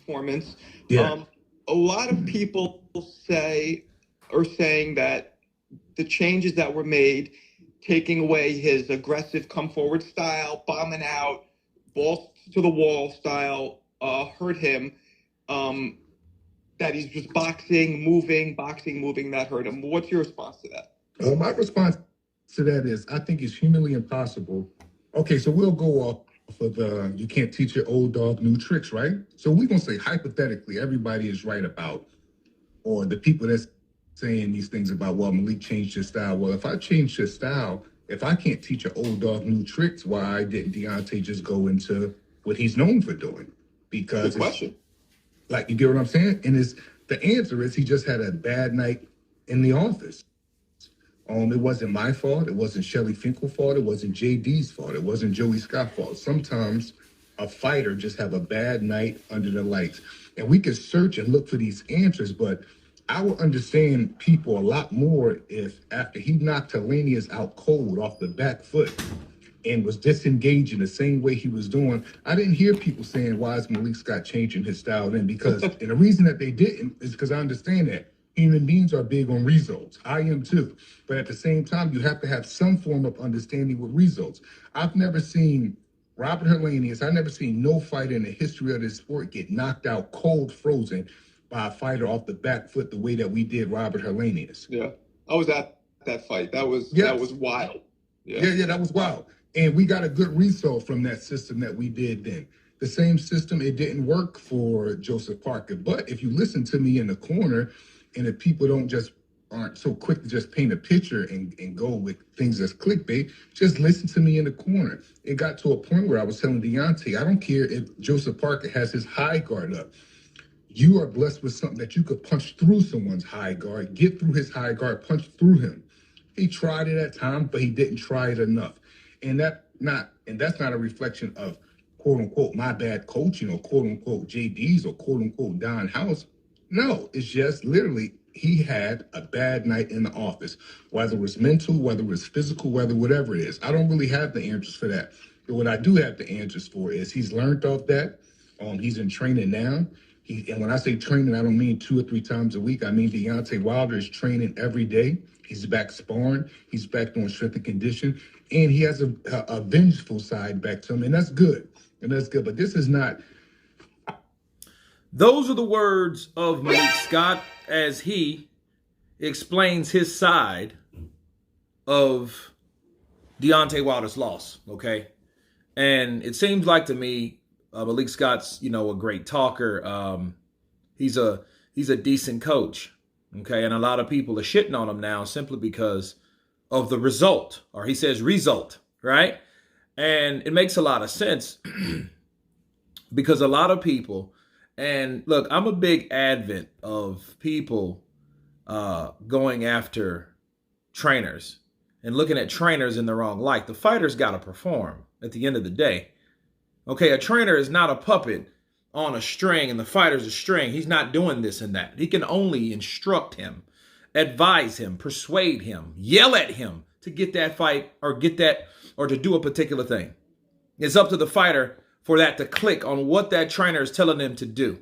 performance. Yeah. A lot of people are saying that the changes that were made, taking away his aggressive come forward style, bombing out, balls to the wall style, hurt him. That he's just boxing, moving, that hurt him. What's your response to that? My response to that is I think it's humanly impossible. Okay, so we'll go off of the you can't teach your old dog new tricks, right? So we're going to say hypothetically everybody is right about, or the people that's saying these things about, well, Malik changed his style. Well, if I changed his style, if I can't teach an old dog new tricks, why didn't Deontay just go into what he's known for doing? Because good question. Like, you get what I'm saying? And the answer is he just had a bad night in the office. It wasn't my fault. It wasn't Shelly Finkel's fault. It wasn't JD's fault. It wasn't Joey Scott's fault. Sometimes a fighter just have a bad night under the lights. And we could search and look for these answers, but I would understand people a lot more if after he knocked Helenius out cold off the back foot and was disengaging the same way he was doing, I didn't hear people saying, why is Malik Scott changing his style then? Because, and the reason that they didn't is because I understand that human beings are big on results. I am too. But at the same time, you have to have some form of understanding with results. I've never seen Robert Helenius, I've never seen no fighter in the history of this sport get knocked out cold frozen by a fighter off the back foot the way that we did Robert Helenius. Yeah. I was at that fight. That was wild. Yeah, that was wild. And we got a good result from that system that we did then. The same system, it didn't work for Joseph Parker. But if you listen to me in the corner, and if people aren't so quick to just paint a picture and go with things as clickbait, just listen to me in the corner. It got to a point where I was telling Deontay, I don't care if Joseph Parker has his high guard up. You are blessed with something that you could punch through someone's high guard, get through his high guard, punch through him. He tried it at times, but he didn't try it enough. And that's not a reflection of quote unquote my bad coaching or quote unquote JD's or quote unquote Don House. No, it's just literally he had a bad night in the office, whether it was mental, whether it was physical, whatever it is. I don't really have the answers for that. But what I do have the answers for is he's learned off that. He's in training now. And when I say training, I don't mean 2 or 3 times a week. I mean Deontay Wilder is training every day. He's back sparring. He's back doing strength and condition. And he has a vengeful side back to him. And that's good. But this is not. Those are the words of Malik Scott as he explains his side of Deontay Wilder's loss, okay? And it seems like to me, Malik Scott's, a great talker. He's a decent coach, okay? And a lot of people are shitting on him now simply because of the result, or he says result, right? And it makes a lot of sense because a lot of people, and look, I'm a big advocate of people going after trainers and looking at trainers in the wrong light. The fighter's got to perform at the end of the day. Okay, a trainer is not a puppet on a string and the fighter's a string. He's not doing this and that. He can only instruct him, advise him, persuade him, yell at him to get that fight or to do a particular thing. It's up to the fighter for that to click on what that trainer is telling him to do.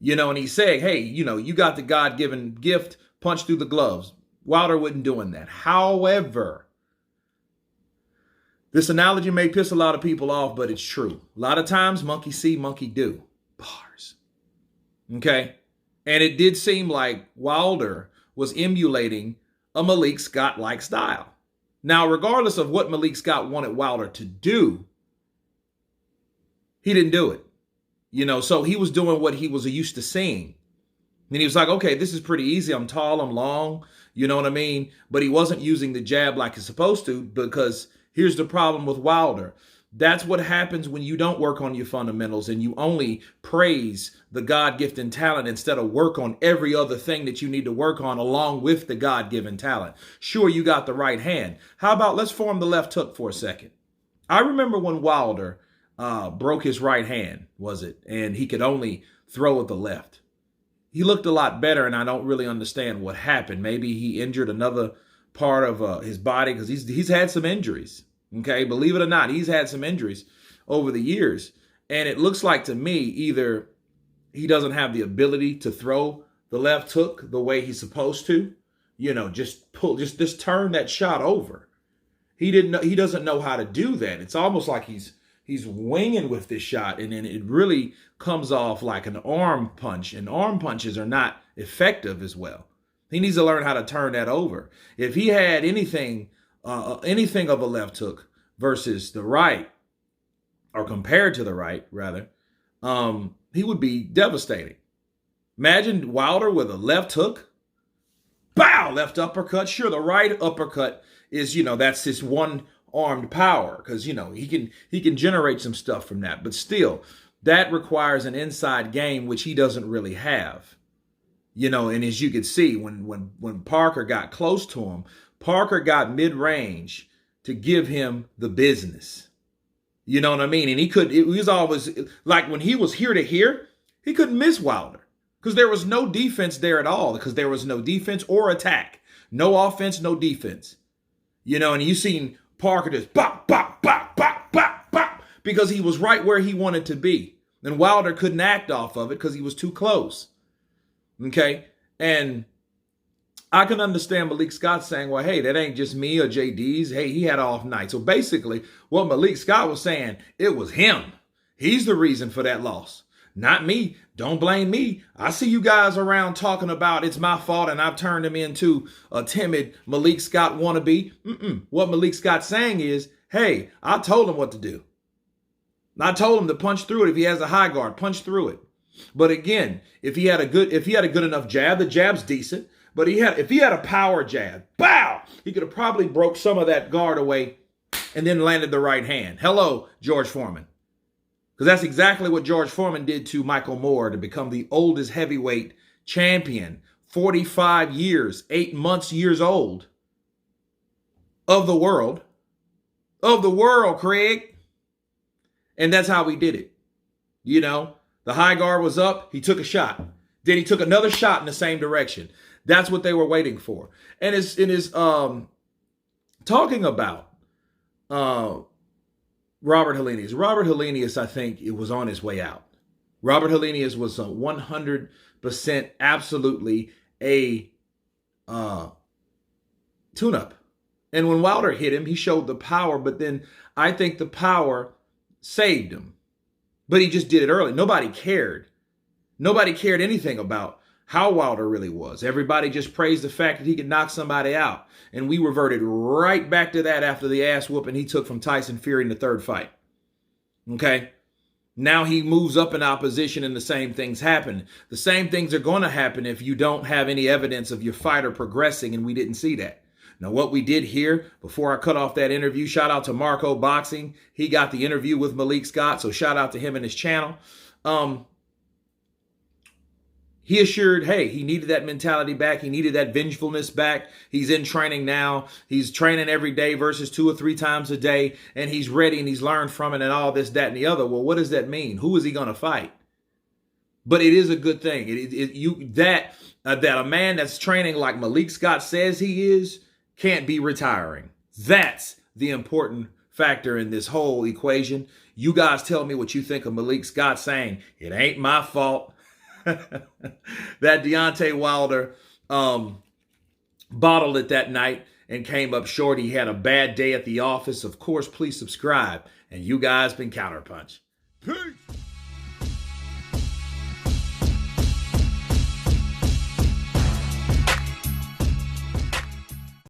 And he's saying, hey, you got the God-given gift, punch through the gloves. Wilder wasn't doing that. However, this analogy may piss a lot of people off, but it's true. A lot of times, monkey see, monkey do. Bars. Okay? And it did seem like Wilder was emulating a Malik Scott-like style. Now, regardless of what Malik Scott wanted Wilder to do, he didn't do it. So he was doing what he was used to seeing. And he was like, okay, this is pretty easy. I'm tall, I'm long, you know what I mean? But he wasn't using the jab like he's supposed to, because here's the problem with Wilder. That's what happens when you don't work on your fundamentals and you only praise the God-given talent instead of work on every other thing that you need to work on along with the God-given talent. Sure, you got the right hand. How about let's form the left hook for a second. I remember when Wilder broke his right hand, and he could only throw with the left. He looked a lot better, and I don't really understand what happened. Maybe he injured another part of his body because he's had some injuries. Okay, believe it or not, he's had some injuries over the years. And it looks like to me either he doesn't have the ability to throw the left hook the way he's supposed to. Just turn that shot over. He doesn't know how to do that. It's almost like he's winging with this shot, and then it really comes off like an arm punch, and arm punches are not effective as well. He needs to learn how to turn that over. If he had anything of a left hook versus the right, or compared to the right, rather, he would be devastating. Imagine Wilder with a left hook. Bow! Left uppercut. Sure, the right uppercut is, that's his one-armed power, because, he can generate some stuff from that. But still, that requires an inside game, which he doesn't really have. And as you can see, when Parker got close to him, Parker got mid-range to give him the business. You know what I mean? And it was always like when he was here to here, he couldn't miss Wilder because there was no defense there at all, because there was no defense or attack. No offense, no defense. And you seen Parker just bop, bop, bop, bop, bop, bop, because he was right where he wanted to be. And Wilder couldn't act off of it because he was too close. Okay? And I can understand Malik Scott saying, well, hey, that ain't just me or JD's. Hey, he had an off night. So basically, what Malik Scott was saying, it was him. He's the reason for that loss. Not me. Don't blame me. I see you guys around talking about it's my fault and I've turned him into a timid Malik Scott wannabe. What Malik Scott's saying is, hey, I told him what to do. I told him to punch through it. If he has a high guard, punch through it. But again, if he had a good enough jab, the jab's decent. But if he had a power jab, bow, he could have probably broke some of that guard away and then landed the right hand. Hello, George Foreman. Because that's exactly what George Foreman did to Michael Moore to become the oldest heavyweight champion, 45 years, 8 months, years old of the world, Craig. And that's how we did it. The high guard was up. He took a shot. Then he took another shot in the same direction. That's what they were waiting for. And it's talking about Robert Helenius. Robert Helenius, I think, it was on his way out. Robert Helenius was 100% absolutely a tune-up. And when Wilder hit him, he showed the power, but then I think the power saved him. But he just did it early. Nobody cared. Nobody cared anything about how Wilder really was. Everybody just praised the fact that he could knock somebody out. And we reverted right back to that after the ass whooping he took from Tyson Fury in the third fight. Okay? Now he moves up in opposition and the same things happen. The same things are going to happen if you don't have any evidence of your fighter progressing, and we didn't see that. Now, what we did here, before I cut off that interview, shout out to Marco Boxing. He got the interview with Malik Scott, so shout out to him and his channel. He assured, hey, he needed that mentality back. He needed that vengefulness back. He's in training now. He's training every day versus 2 or 3 times a day, and he's ready and he's learned from it and all this, that, and the other. Well, what does that mean? Who is he going to fight? But it is a good thing. That a man that's training like Malik Scott says he is can't be retiring. That's the important factor in this whole equation. You guys tell me what you think of Malik Scott saying, it ain't my fault. That Deontay Wilder bottled it that night and came up short. He had a bad day at the office. Of course, please subscribe. And you guys been Counterpunch.